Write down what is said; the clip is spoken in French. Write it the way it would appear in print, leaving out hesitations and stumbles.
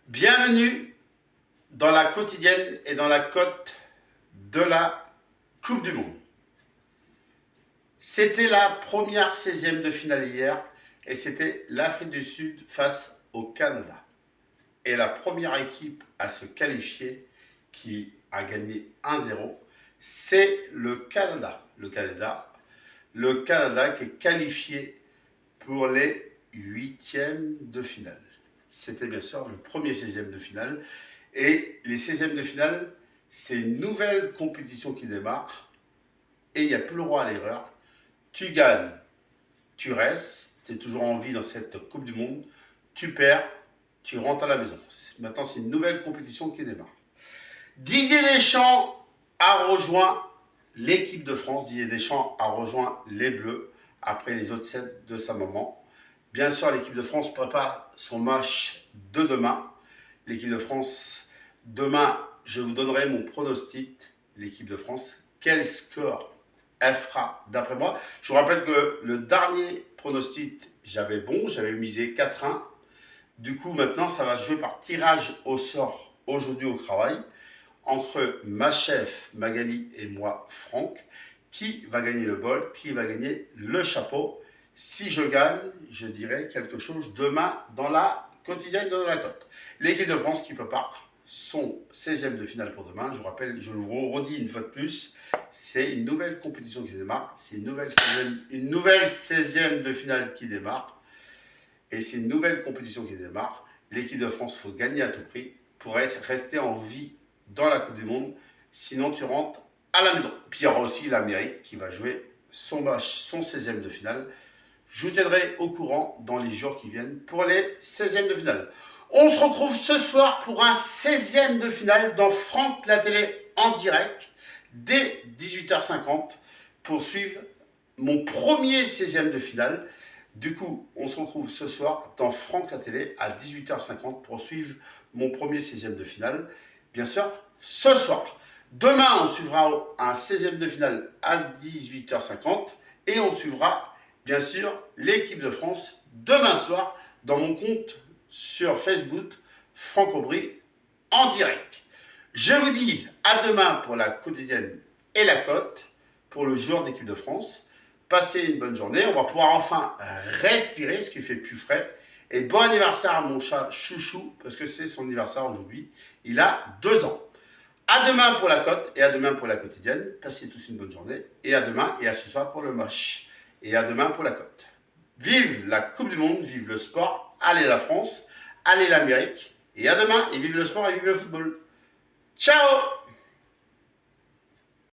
Bienvenue dans la quotidienne et dans la cote de la Coupe du Monde. C'était la première 16e de finale hier et c'était l'Afrique du Sud face au Canada. Et la première équipe à se qualifier qui a gagné 1-0, c'est le Canada. Le Canada qui est qualifié pour les huitièmes de finale. C'était bien sûr le premier 16e de finale. Et les 16e de finale, c'est une nouvelle compétition qui démarre. Et il n'y a plus le droit à l'erreur. Tu gagnes, tu restes, tu es toujours en vie dans cette Coupe du Monde. Tu perds, tu rentres à la maison. Maintenant, c'est une nouvelle compétition qui démarre. Didier Deschamps a rejoint l'équipe de France. Didier Deschamps a rejoint les Bleus après les autres sets de sa maman. Bien sûr, l'équipe de France prépare son match de demain. L'équipe de France, demain, je vous donnerai mon pronostic. L'équipe de France, quel score elle fera d'après moi. Je vous rappelle que le dernier pronostic, j'avais misé 4-1. Du coup, maintenant, ça va se jouer par tirage au sort aujourd'hui au travail entre ma chef Magali et moi, Franck. Qui va gagner le bol, qui va gagner le chapeau. Si je gagne, je dirai quelque chose demain dans la quotidienne de la cote. L'équipe de France qui prépare son 16e de finale pour demain. Je vous rappelle, je vous redis une fois de plus, c'est une nouvelle compétition qui démarre. C'est une nouvelle 16e de finale qui démarre. Et c'est une nouvelle compétition qui démarre. L'équipe de France, il faut gagner à tout prix pour rester en vie dans la Coupe du Monde. Sinon, tu rentres à la maison. Puis il y aura aussi l'Amérique qui va jouer son match, son 16e de finale. Je vous tiendrai au courant dans les jours qui viennent pour les 16e de finale. On se retrouve ce soir pour un 16e de finale dans Franck la télé en direct dès 18h50 pour suivre mon premier 16e de finale. Du coup, on se retrouve ce soir dans Franck la télé à 18h50 pour suivre mon premier 16e de finale. Bien sûr, ce soir. Demain, on suivra un 16e de finale à 18h50 et on suivra bien sûr l'équipe de France demain soir dans mon compte sur Facebook Franck Aubry en direct. Je vous dis à demain pour la quotidienne et la cote pour le jour d'équipe de France. Passez une bonne journée, on va pouvoir enfin respirer parce qu'il fait plus frais. Et bon anniversaire à mon chat Chouchou parce que c'est son anniversaire aujourd'hui. Il a 2 ans. À demain pour la cote et à demain pour la quotidienne. Passez tous une bonne journée et à demain et à ce soir pour le match. Et à demain pour la cote. Vive la Coupe du Monde, vive le sport, allez la France, allez l'Amérique. Et à demain et vive le sport et vive le football. Ciao!